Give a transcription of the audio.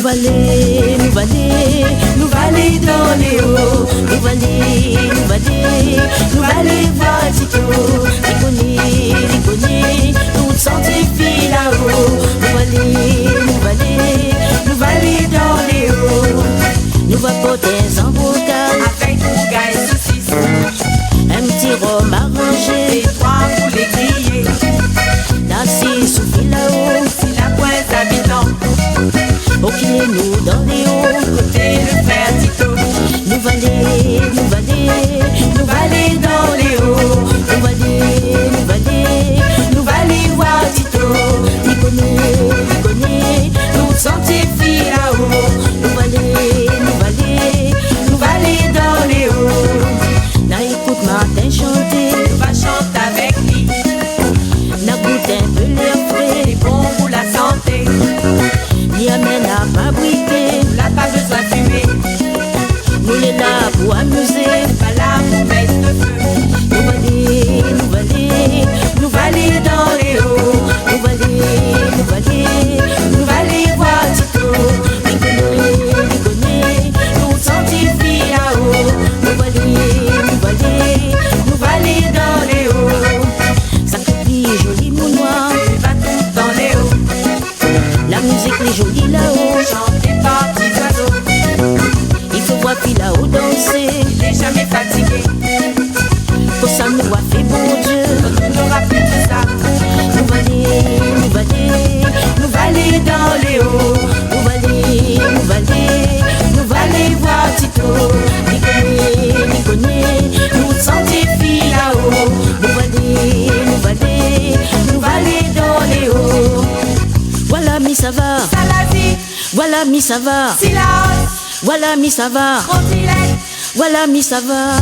nous va aller dans les hauts, nous va aller voir Tito, les nous sentir fil là-haut, nous va aller dans les hauts, nous va porter un bocal avec bouga et saucisse, un petit rhum arrangé, et trois poulets grillés, assis sous fil là-haut, si la pointe habitant, ok nous dans les hauts, côté le frère Tito, nous va aller dans les hauts, nous va aller voir Tito, il connaît, nous sentir fil là-haut, nous va aller dans les hauts, n'a écoute Martin chanter, on va chanter avec lui, n'a goûte un peu l'air frais, c'est bon pour la santé, n'y amène à fabriquer, on n'a pas besoin de fumer, nous les là pour amuser, pas là pour mettre le feu, nous va aller dans les hauts, nous va aller voir Tito, il connaît, nous sentir fil là-haut, nous va aller dans les hauts, ça copie joli mon noir, va tout dans les hauts, la musique est jolie là-haut, chanté par petits oiseaux, il faut voir fil là-haut danser, il n'est jamais fatigué, pour ça nous a fait bon Dieu, on n'aura plus tout ça, nous va aller dans les hauts, nous va aller voir Tito, il connaît, nous sentir fil là-haut, nous va aller dans les hauts, voilà mi ça va, Salazie, voilà mi ça va, Silas, voilà mi ça va, Frontilet, voilà mi ça va.